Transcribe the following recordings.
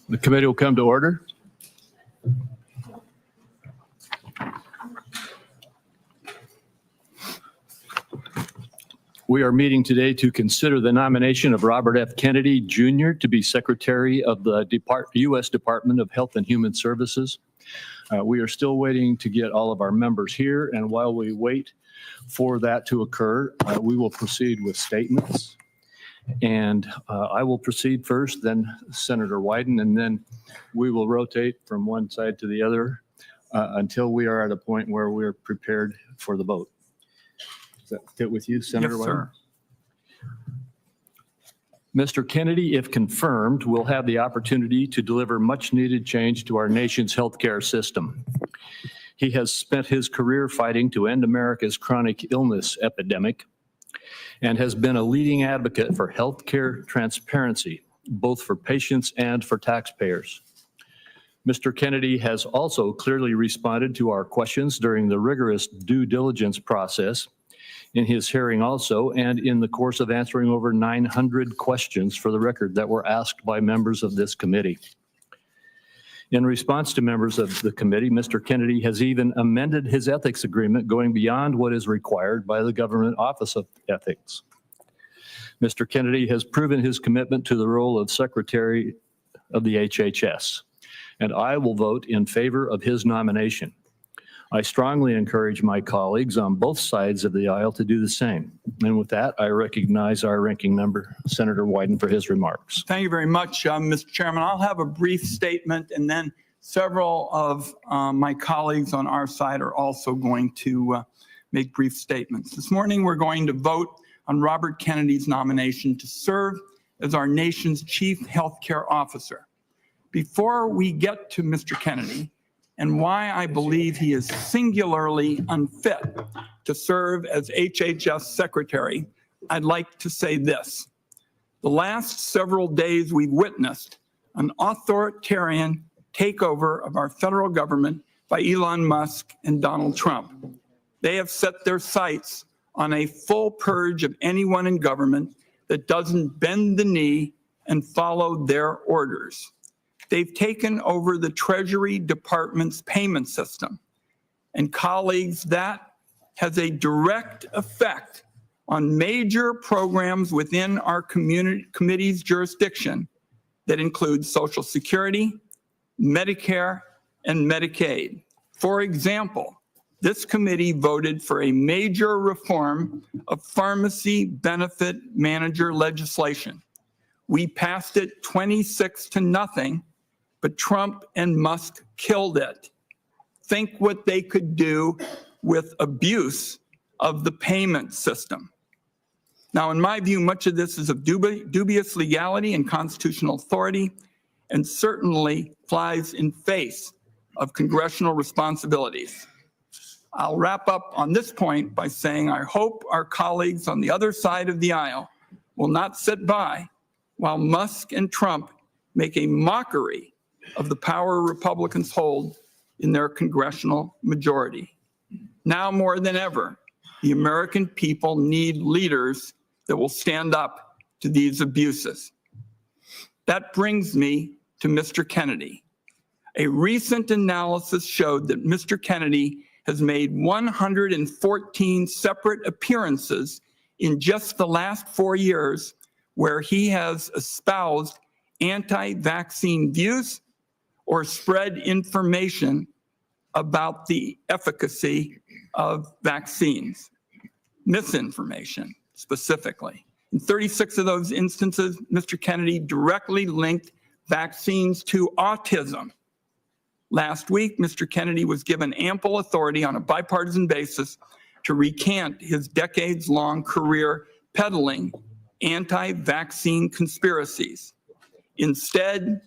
The committee will come to order. We are meeting today to consider the nomination of Robert F. Kennedy, Jr. to be Secretary of the U.S. Department of Health and Human Services. We are still waiting to get all of our members here, and while we wait for that to occur, we will proceed with statements. And I will proceed first, then Senator Wyden, and then we will rotate from one side to the other until we are at a point where we're prepared for the vote. Does that fit with you, Senator Wyden? Yes, sir. Mr. Kennedy, if confirmed, will have the opportunity to deliver much-needed change to our nation's healthcare system. He has spent his career fighting to end America's chronic illness epidemic and has been a leading advocate for healthcare transparency, both for patients and for taxpayers. Mr. Kennedy has also clearly responded to our questions during the rigorous due diligence process in his hearing also, and in the course of answering over 900 questions for the record that were asked by members of this committee. In response to members of the committee, Mr. Kennedy has even amended his ethics agreement, going beyond what is required by the Government Office of Ethics. Mr. Kennedy has proven his commitment to the role of Secretary of the HHS, and I will vote in favor of his nomination. I strongly encourage my colleagues on both sides of the aisle to do the same. And with that, I recognize our ranking member, Senator Wyden, for his remarks. Thank you very much, Mr. Chairman. I'll have a brief statement, and then several of my colleagues on our side are also going to make brief statements. This morning, we're going to vote on Robert Kennedy's nomination to serve as our nation's chief healthcare officer. Before we get to Mr. Kennedy, and why I believe he is singularly unfit to serve as HHS Secretary, I'd like to say this. The last several days we've witnessed an authoritarian takeover of our federal government by Elon Musk and Donald Trump. They have set their sights on a full purge of anyone in government that doesn't bend the knee and follow their orders. They've taken over the Treasury Department's payment system. And colleagues, that has a direct effect on major programs within our committee's jurisdiction that include Social Security, Medicare, and Medicaid. For example, this committee voted for a major reform of pharmacy benefit manager legislation. We passed it 26-0. But Trump and Musk killed it. Think what they could do with abuse of the payment system. Now, in my view, much of this is of dubious legality and constitutional authority, and certainly flies in face of congressional responsibilities. I'll wrap up on this point by saying I hope our colleagues on the other side of the aisle will not sit by while Musk and Trump make a mockery of the power Republicans hold in their congressional majority. Now more than ever, the American people need leaders that will stand up to these abuses. That brings me to Mr. Kennedy. A recent analysis showed that Mr. Kennedy has made 114 separate appearances in just the last 4 years where he has espoused anti-vaccine views or spread information about the efficacy of vaccines, misinformation specifically. In 36 of those instances, Mr. Kennedy directly linked vaccines to autism. Last week, Mr. Kennedy was given ample authority on a bipartisan basis to recant his decades-long career peddling anti-vaccine conspiracies. Instead,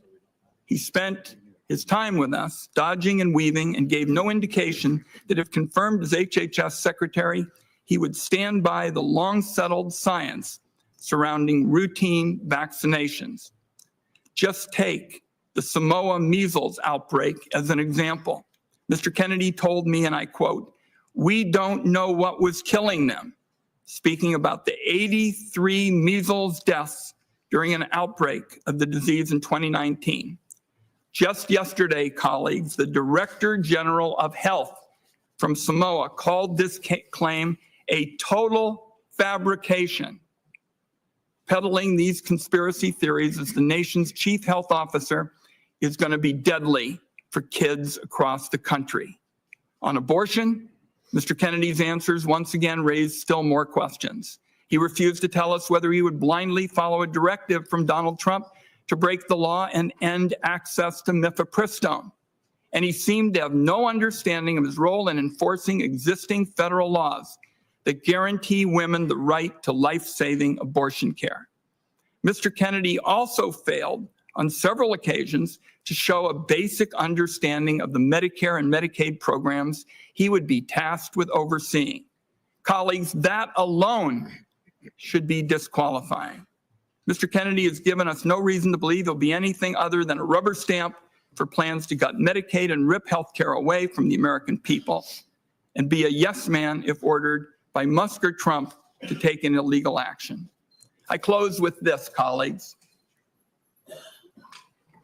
he spent his time with us, dodging and weaving, and gave no indication that if confirmed as HHS Secretary, he would stand by the long-settled science surrounding routine vaccinations. Just take the Samoa measles outbreak as an example. Mr. Kennedy told me, and I quote, "We don't know what was killing them," speaking about the 83 measles deaths during an outbreak of the disease in 2019. Just yesterday, colleagues, the Director General of Health from Samoa called this claim a total fabrication. Peddling these conspiracy theories as the nation's chief health officer is going to be deadly for kids across the country. On abortion, Mr. Kennedy's answers once again raised still more questions. He refused to tell us whether he would blindly follow a directive from Donald Trump to break the law and end access to mifepristone. And he seemed to have no understanding of his role in enforcing existing federal laws that guarantee women the right to life-saving abortion care. Mr. Kennedy also failed on several occasions to show a basic understanding of the Medicare and Medicaid programs he would be tasked with overseeing. Colleagues, that alone should be disqualifying. Mr. Kennedy has given us no reason to believe he'll be anything other than a rubber stamp for plans to gut Medicaid and rip health care away from the American people, and be a yes man if ordered by Musk or Trump to take an illegal action. I close with this, colleagues.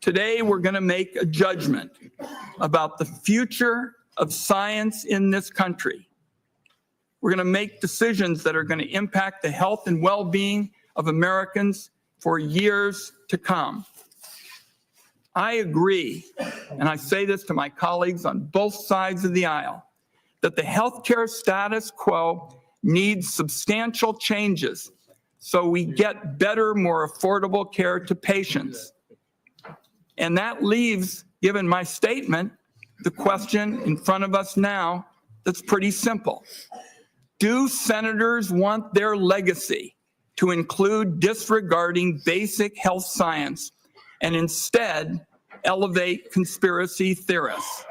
Today, we're going to make a judgment about the future of science in this country. We're going to make decisions that are going to impact the health and well-being of Americans for years to come. I agree, and I say this to my colleagues on both sides of the aisle, that the healthcare status quo needs substantial changes so we get better, more affordable care to patients. And that leaves, given my statement, the question in front of us now that's pretty simple. Do senators want their legacy to include disregarding basic health science and instead elevate conspiracy theorists?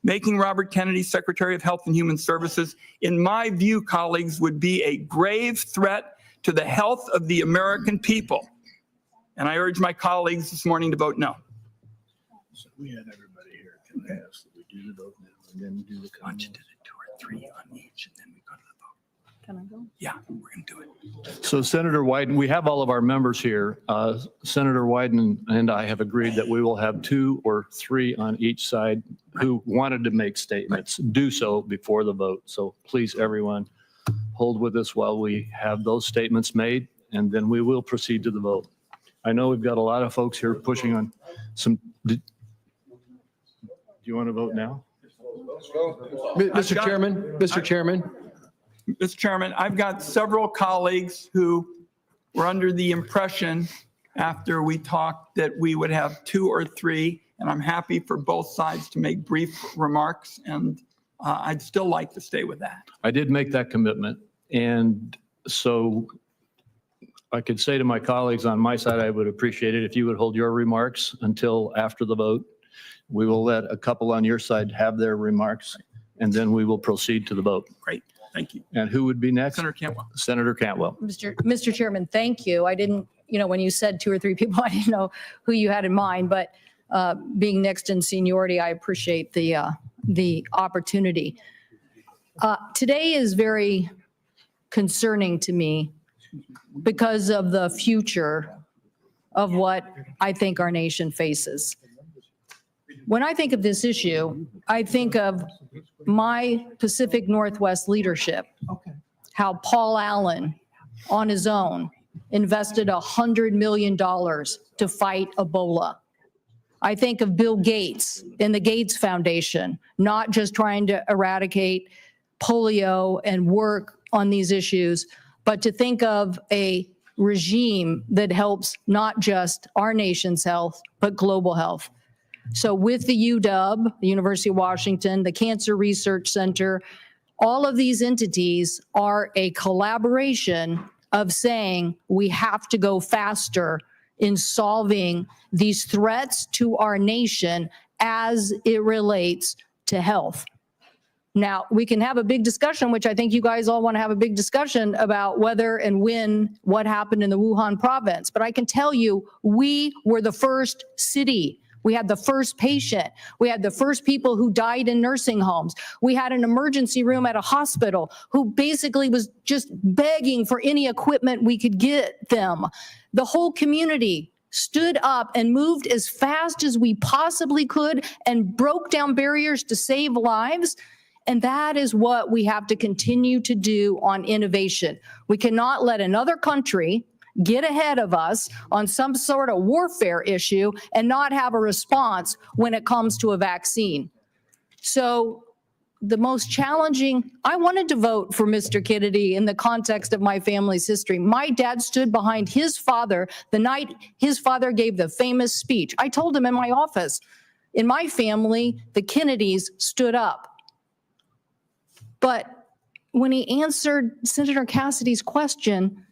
Making Robert Kennedy Secretary of Health and Human Services, in my view, colleagues, would be a grave threat to the health of the American people. And I urge my colleagues this morning to vote no. So we had everybody here. Can I ask that we do the vote now and then do the Why don't you comment? do it 2 or 3 on each and then we go to the vote? Can I go? Yeah, we're going to do it. So Senator Wyden, we have all of our members here. Senator Wyden and I have agreed that we will have 2 or 3 on each side who wanted to make statements. Do so before the vote. So please, everyone, hold with us while we have those statements made, and then we will proceed to the vote. I know we've got a lot of folks here pushing on some. Do you want to vote now? Mr. Chairman, Mr. Chairman, Mr. Chairman, I've got several colleagues who were under the impression after we talked that we would have 2 or 3, and I'm happy for both sides to make brief remarks, and I'd still like to stay with that. I did make that commitment. And so I could say to my colleagues on my side, I would appreciate it if you would hold your remarks until after the vote. We will let a couple on your side have their remarks, and then we will proceed to the vote. Great, thank you. And who would be next? Senator Cantwell. Senator Cantwell. Mr. Chairman, thank you. I didn't, when you said 2 or 3 people, I didn't know who you had in mind, but being next in seniority, I appreciate the opportunity. Today is very concerning to me because of the future of what I think our nation faces. When I think of this issue, I think of my Pacific Northwest leadership, how Paul Allen, on his own, invested $100 million to fight Ebola. I think of Bill Gates and the Gates Foundation, not just trying to eradicate polio and work on these issues, but to think of a regime that helps not just our nation's health, but global health. So with the UW, the University of Washington, the Cancer Research Center, all of these entities are a collaboration of saying we have to go faster in solving these threats to our nation as it relates to health. Now, we can have a big discussion, which I think you guys all want to have a big discussion about whether and when what happened in the Wuhan province. But I can tell you, we were the first city We had the first patient. We had the first people who died in nursing homes. We had an emergency room at a hospital who basically was just begging for any equipment we could get them. The whole community stood up and moved as fast as we possibly could and broke down barriers to save lives. And that is what we have to continue to do on innovation. We cannot let another country get ahead of us on some sort of warfare issue and not have a response when it comes to a vaccine. So the most challenging, I wanted to vote for Mr. Kennedy in the context of my family's history. My dad stood behind his father the night his father gave the famous speech. I told him in my office, in my family, the Kennedys stood up. But when he answered Senator Cassidy's question,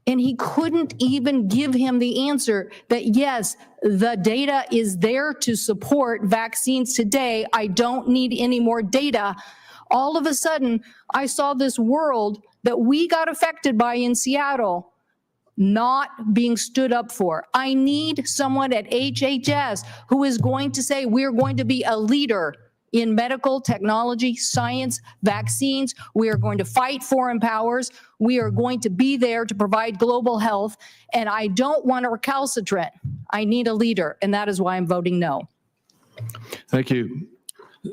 and he couldn't even give him the answer that, yes, the data is there to support vaccines today. I don't need any more data. All of a sudden, I saw this world that we got affected by in Seattle not being stood up for. I need someone at HHS who is going to say, we're going to be a leader in medical technology, science, vaccines. We are going to fight foreign powers. We are going to be there to provide global health. And I don't want a recalcitrant. I need a leader. And that is why I'm voting no. Thank you.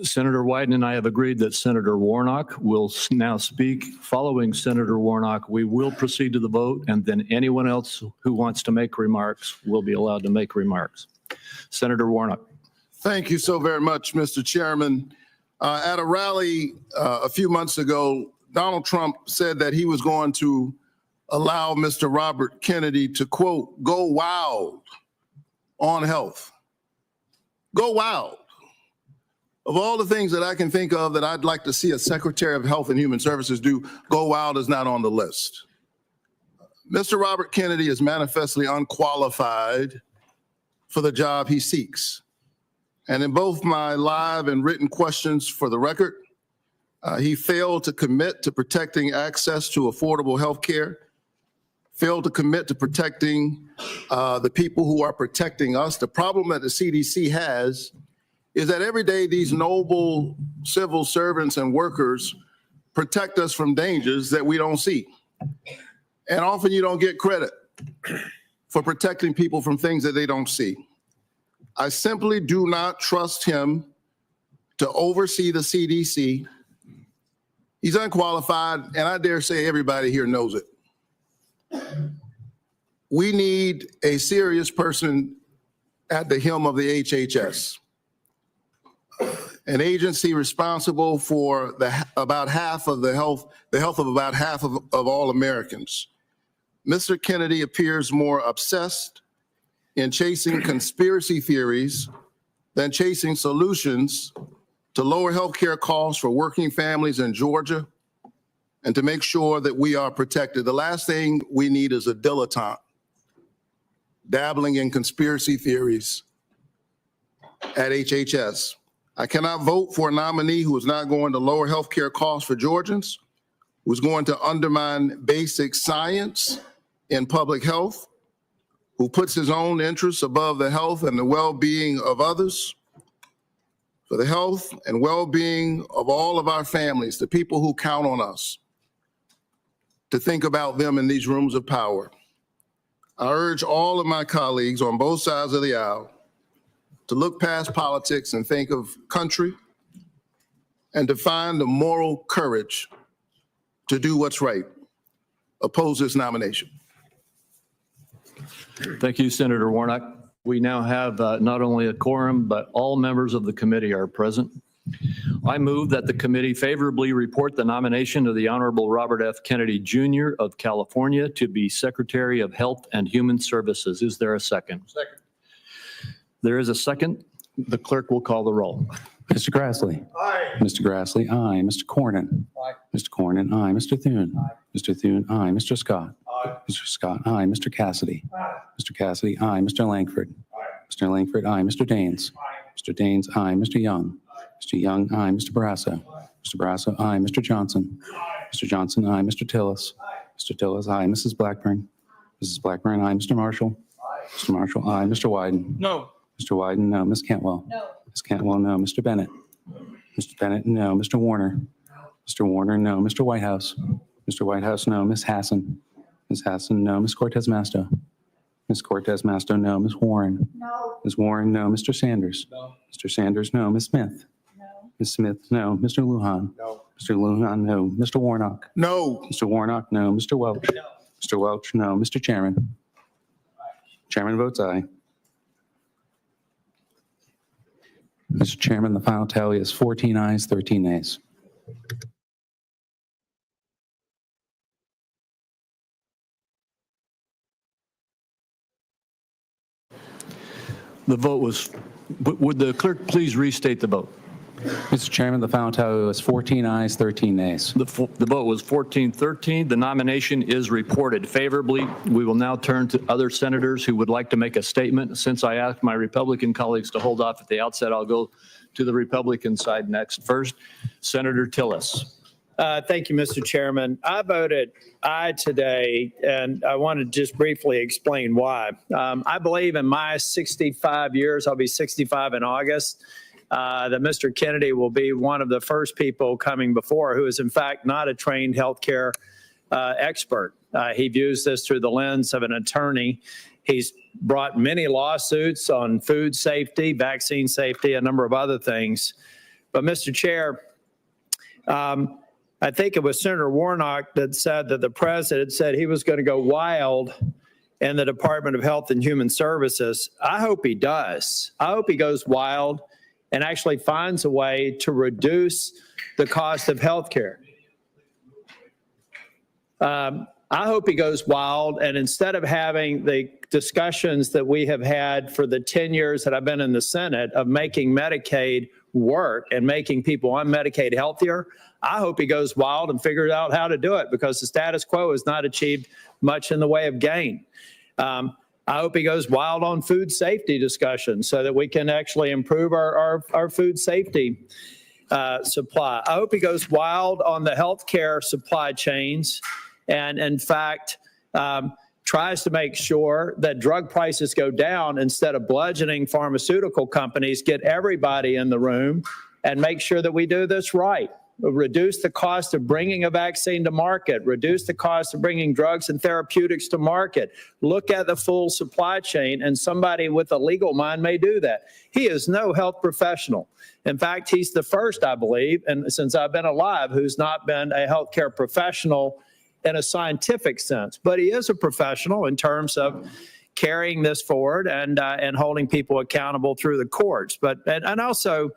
Senator Wyden and I have agreed that Senator Warnock will now speak. Following Senator Warnock, we will proceed to the vote, and then anyone else who wants to make remarks will be allowed to make remarks. Senator Warnock. Thank you so very much, Mr. Chairman. At a rally a few months ago, Donald Trump said that he was going to allow Mr. Robert Kennedy to, quote, go wild on health. Go wild. Of all the things that I can think of that I'd like to see a Secretary of Health and Human Services do, go wild is not on the list. Mr. Robert Kennedy is manifestly unqualified for the job he seeks. And in both my live and written questions for the record, he failed to commit to protecting access to affordable health care, failed to commit to protecting the people who are protecting us. The problem that the CDC has is that every day these noble civil servants and workers protect us from dangers that we don't see. And often you don't get credit for protecting people from things that they don't see. I simply do not trust him to oversee the CDC. He's unqualified, and I dare say everybody here knows it. We need a serious person at the helm of the HHS, an agency responsible for about half of the health of about half of all Americans. Mr. Kennedy appears more obsessed in chasing conspiracy theories than chasing solutions to lower healthcare costs for working families in Georgia and to make sure that we are protected. The last thing we need is a dilettante dabbling in conspiracy theories at HHS. I cannot vote for a nominee who is not going to lower healthcare costs for Georgians, who's going to undermine basic science in public health, who puts his own interests above the health and the well-being of others. For the health and well-being of all of our families, the people who count on us, to think about them in these rooms of power. I urge all of my colleagues on both sides of the aisle to look past politics and think of country and to find the moral courage to do what's right. Oppose this nomination. Thank you, Senator Warnock. We now have not only a quorum, but all members of the committee are present. I move that the committee favorably report the nomination of the Honorable Robert F. Kennedy, Jr. of California to be Secretary of Health and Human Services. Is there a second? Second. There is a second. The clerk will call the roll. Mr. Grassley. Aye. Mr. Grassley, aye. Mr. Cornyn. Aye. Mr. Cornyn, aye. Mr. Thune. Aye. Mr. Thune, aye. Mr. Scott. Aye. Mr. Scott, aye. Mr. Cassidy. Aye. Mr. Cassidy, aye. Mr. Langford. Aye. Mr. Langford, aye. Mr. Daines. Aye. Mr. Daines, aye. Mr. Young. Mr. Young, aye. Mr. Barrasso. Mr. Barrasso, aye. Mr. Johnson. Mr. Johnson, aye. Mr. Tillis. Mr. Tillis, aye. Mrs. Blackburn. Mrs. Blackburn, aye. Mr. Marshall. Mr. Marshall, aye. Mr. Wyden. No. Mr. Wyden, no. Ms. Cantwell? No. Ms. Cantwell, no. Mr. Bennett? Mr. Bennett, no. Mr. Warner? Mr. Warner, no. Mr. Whitehouse? Mr. Whitehouse, no. Ms. Hassan? Ms. Hassan, no. Ms. Cortez Masto? Ms. Cortez Masto, no. Ms. Warren? No. Ms. Warren, no. Mr. Sanders? No. Mr. Sanders, no. Ms. Smith? No. Ms. Smith, no. Mr. Lujan? No. Mr. Lujan, no. Mr. Warnock? No. Mr. Warnock, no. Mr. Welch? Mr. Welch, no. Mr. Chairman? Chairman votes aye. Mr. Chairman, the final tally is 14 ayes, 13 nays. The vote was, would the clerk please restate the vote? Mr. Chairman, the final tally was 14 ayes, 13 nays. The vote was 14-13. The nomination is reported favorably. We will now turn to other senators who would like to make a statement. Since I asked my Republican colleagues to hold off at the outset, I'll go to the Republican side next. First, Senator Tillis. Thank you, Mr. Chairman. I voted aye today, and I want to just briefly explain why. I believe in my 65 years, I'll be 65 in August, that Mr. Kennedy will be one of the first people coming before who is in fact not a trained healthcare expert. He views this through the lens of an attorney. He's brought many lawsuits on food safety, vaccine safety, a number of other things. But Mr. Chair, I think it was Senator Warnock that said that the president said he was going to go wild in the Department of Health and Human Services. I hope he does. I hope he goes wild and actually finds a way to reduce the cost of health care. I hope he goes wild, and instead of having the discussions that we have had for the 10 years that I've been in the Senate of making Medicaid work and making people on Medicaid healthier, I hope he goes wild and figures out how to do it, because the status quo has not achieved much in the way of gain. I hope he goes wild on food safety discussions so that we can actually improve our food safety supply. I hope he goes wild on the healthcare supply chains and, in fact, tries to make sure that drug prices go down instead of bludgeoning pharmaceutical companies, get everybody in the room and make sure that we do this right. Reduce the cost of bringing a vaccine to market, reduce the cost of bringing drugs and therapeutics to market. Look at the full supply chain, and somebody with a legal mind may do that. He is no health professional. In fact, he's the first, I believe, and since I've been alive, who's not been a healthcare professional in a scientific sense, but he is a professional in terms of carrying this forward and holding people accountable through the courts. But and also,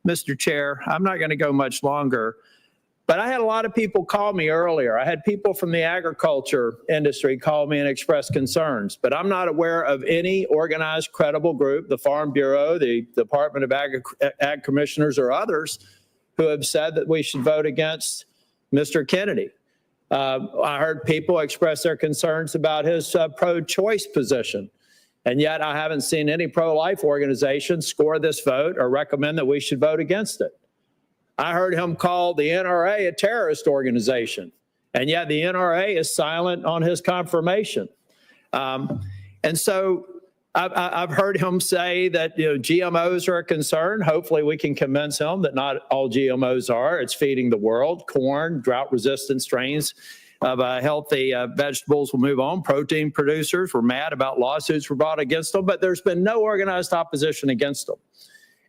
Mr. Chair, I'm not going to go much longer, but I had a lot of people call me earlier. I had people from the agriculture industry call me and express concerns, but I'm not aware of any organized, credible group, the Farm Bureau, the Department of Ag Commissioners, or others who have said that we should vote against Mr. Kennedy. I heard people express their concerns about his pro-choice position. And yet I haven't seen any pro-life organization score this vote or recommend that we should vote against it. I heard him call the NRA a terrorist organization, and yet the NRA is silent on his confirmation. And so I've heard him say that GMOs are a concern. Hopefully we can convince him that not all GMOs are. It's feeding the world. Corn, drought-resistant strains of healthy vegetables will move on. Protein producers were mad about lawsuits were brought against them, but there's been no organized opposition against them.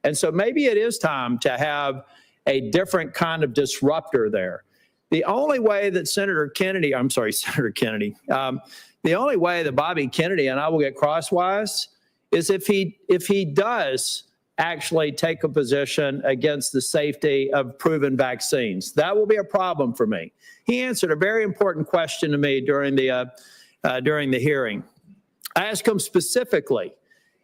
And so maybe it is time to have a different kind of disruptor there. The only way that Senator Kennedy, the only way that Bobby Kennedy and I will get crosswise is if he does actually take a position against the safety of proven vaccines. That will be a problem for me. He answered a very important question to me during the hearing. I asked him specifically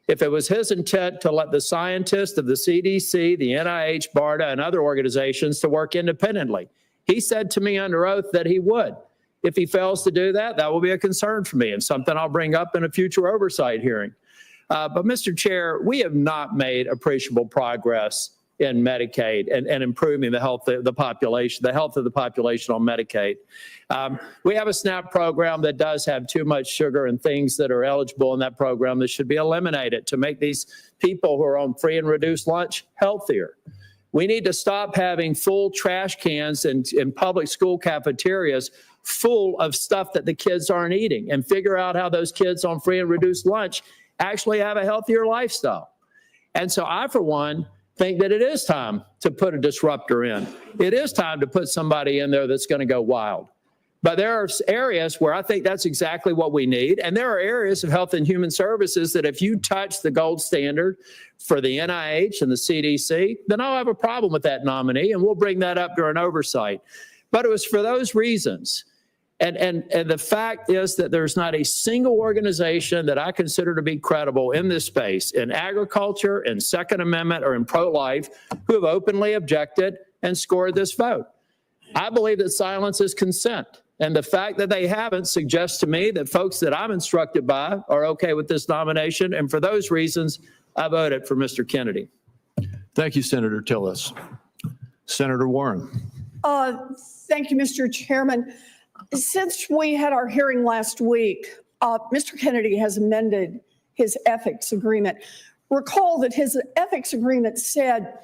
if it was his intent to let the scientists of the CDC, the NIH, BARDA, and other organizations to work independently. He said to me under oath that he would. If he fails to do that, that will be a concern for me and something I'll bring up in a future oversight hearing. But Mr. Chair, we have not made appreciable progress in Medicaid and improving the health of the population on Medicaid. We have a SNAP program that does have too much sugar and things that are eligible in that program that should be eliminated to make these people who are on free and reduced lunch healthier. We need to stop having full trash cans in public school cafeterias full of stuff that the kids aren't eating, and figure out how those kids on free and reduced lunch actually have a healthier lifestyle. And so I, for one, think that it is time to put a disruptor in. It is time to put somebody in there that's going to go wild. But there are areas where I think that's exactly what we need. And there are areas of health and human services that if you touch the gold standard for the NIH and the CDC, then I'll have a problem with that nominee, and we'll bring that up during oversight. But it was for those reasons. And the fact is that there's not a single organization that I consider to be credible in this space, in agriculture, in Second Amendment, or in pro-life, who have openly objected and scored this vote. I believe that silence is consent. And the fact that they haven't suggests to me that folks that I'm instructed by are okay with this nomination. And for those reasons, I voted for Mr. Kennedy. Thank you, Senator Tillis. Senator Warren. Thank you, Mr. Chairman. Since we had our hearing last week, Mr. Kennedy has amended his ethics agreement. Recall that his ethics agreement said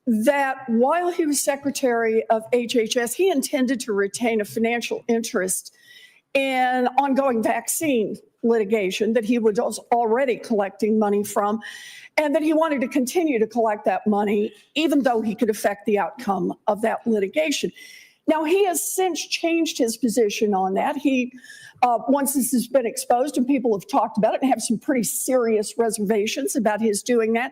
that while he was Secretary of HHS, he intended to retain a financial interest in ongoing vaccine litigation that he was already collecting money from, and that he wanted to continue to collect that money even though he could affect the outcome of that litigation. Now, he has since changed his position on that. Once this has been exposed and people have talked about it and have some pretty serious reservations about his doing that,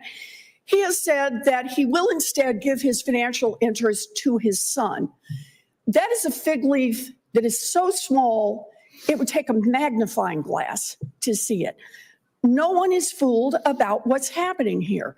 he has said that he will instead give his financial interest to his son. That is a fig leaf that is so small, it would take a magnifying glass to see it. No one is fooled about what's happening here.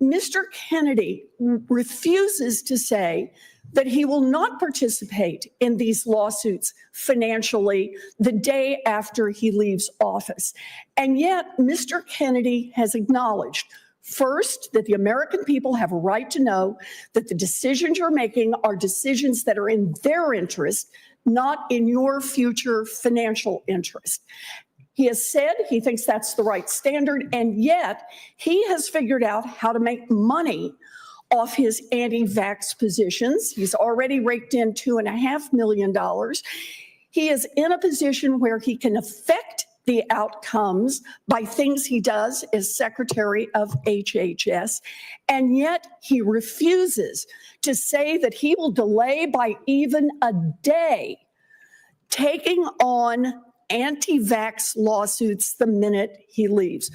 Mr. Kennedy refuses to say that he will not participate in these lawsuits financially the day after he leaves office. And yet, Mr. Kennedy has acknowledged, first, that the American people have a right to know that the decisions you're making are decisions that are in their interest, not in your future financial interest. He has said he thinks that's the right standard, and yet he has figured out how to make money off his anti-vax positions. He's already raked in $2.5 million. He is in a position where he can affect the outcomes by things he does as Secretary of HHS, and yet he refuses to say that he will delay by even a day taking on anti-vax lawsuits the minute he leaves.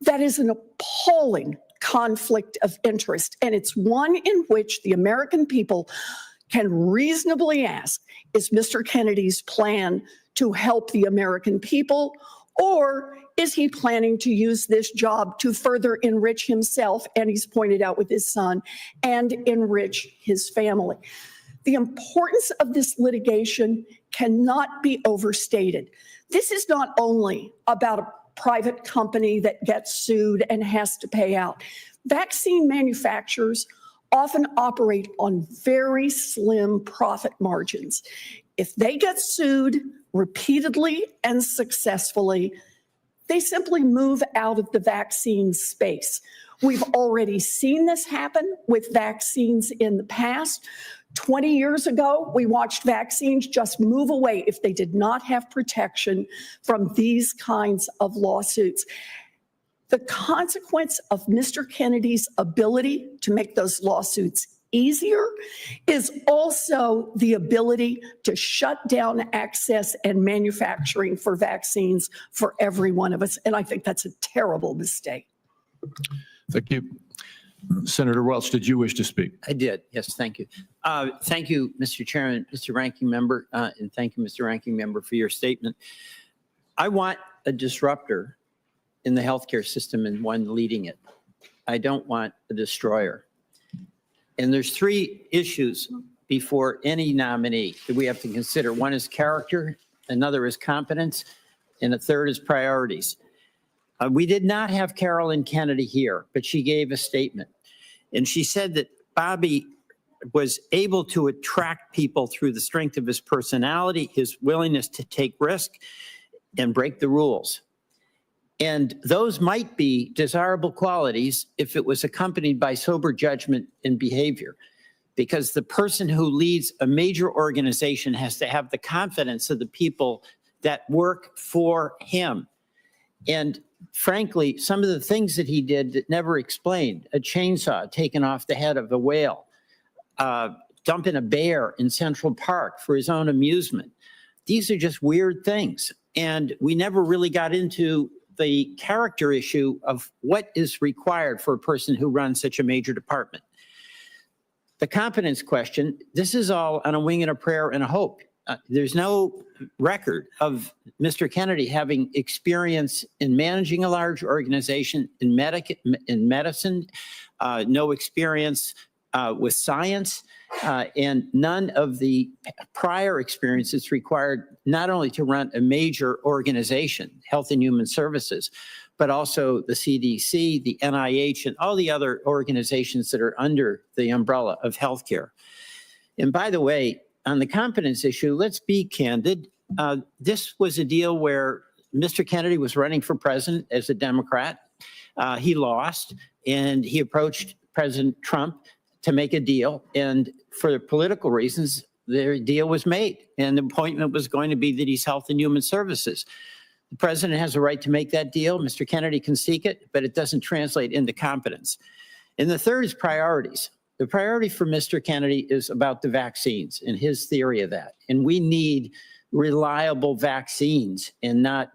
That is an appalling conflict of interest, and it's one in which the American people can reasonably ask, is Mr. Kennedy's plan to help the American people, or is he planning to use this job to further enrich himself, and he's pointed out with his son, and enrich his family? The importance of this litigation cannot be overstated. This is not only about a private company that gets sued and has to pay out. Vaccine manufacturers often operate on very slim profit margins. If they get sued repeatedly and successfully, they simply move out of the vaccine space. We've already seen this happen with vaccines in the past. 20 years ago, we watched vaccines just move away if they did not have protection from these kinds of lawsuits. The consequence of Mr. Kennedy's ability to make those lawsuits easier is also the ability to shut down access and manufacturing for vaccines for every one of us. And I think that's a terrible mistake. Thank you. Senator Welch, did you wish to speak? I did. Yes, thank you. Thank you, Mr. Chairman, Mr. Ranking Member, and thank you, Mr. Ranking Member, for your statement. I want a disruptor in the healthcare system and one leading it. I don't want a destroyer. And there's three issues before any nominee that we have to consider. One is character, another is competence, and a third is priorities. We did not have Carolyn Kennedy here, but she gave a statement. And she said that Bobby was able to attract people through the strength of his personality, his willingness to take risk and break the rules. And those might be desirable qualities if it was accompanied by sober judgment and behavior, because the person who leads a major organization has to have the confidence of the people that work for him. And frankly, some of the things that he did that never explained, a chainsaw taken off the head of a whale, dumping a bear in Central Park for his own amusement. These are just weird things. And we never really got into the character issue of what is required for a person who runs such a major department. The competence question, this is all on a wing and a prayer and a hope. There's no record of Mr. Kennedy having experience in managing a large organization in medicine, no experience with science, and none of the prior experiences required not only to run a major organization, Health and Human Services, but also the CDC, the NIH, and all the other organizations that are under the umbrella of healthcare. And by the way, on the competence issue, let's be candid. This was a deal where Mr. Kennedy was running for president as a Democrat. He lost, and he approached President Trump to make a deal. And for political reasons, the deal was made. And the appointment was going to be that he's Health and Human Services. The president has a right to make that deal. Mr. Kennedy can seek it, but it doesn't translate into competence. And the third is priorities. The priority for Mr. Kennedy is about the vaccines and his theory of that. And we need reliable vaccines and not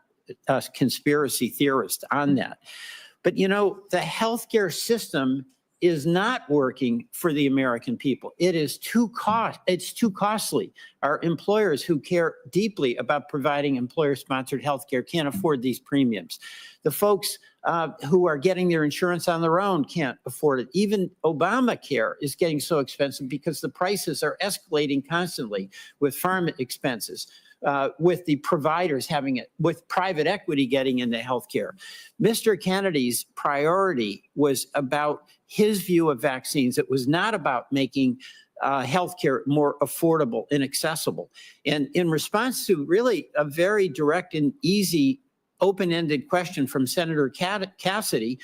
conspiracy theorists on that. But you know, the healthcare system is not working for the American people. It's too costly. Our employers who care deeply about providing employer-sponsored healthcare can't afford these premiums. The folks who are getting their insurance on their own can't afford it. Even Obamacare is getting so expensive because the prices are escalating constantly with pharma expenses, with the providers having it, with private equity getting into healthcare. Mr. Kennedy's priority was about his view of vaccines. It was not about making healthcare more affordable and accessible. And in response to really a very direct and easy open-ended question from Senator Cassidy,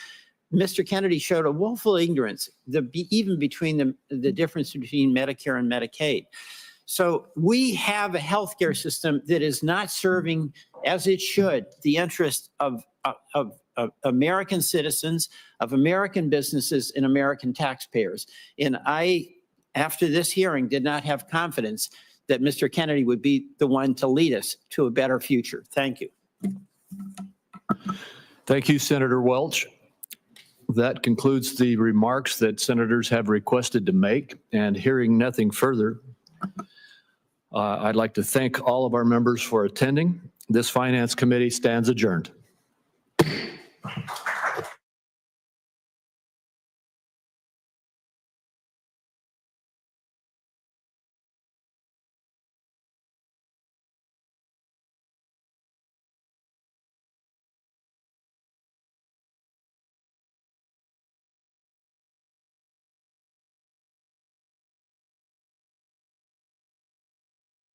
Mr. Kennedy showed a woeful ignorance, even between the difference between Medicare and Medicaid. So we have a healthcare system that is not serving, as it should, the interest of American citizens, of American businesses, and American taxpayers. And I, after this hearing, did not have confidence that Mr. Kennedy would be the one to lead us to a better future. Thank you. Thank you, Senator Welch. That concludes the remarks that senators have requested to make, and hearing nothing further, I'd like to thank all of our members for attending. This Finance Committee stands adjourned.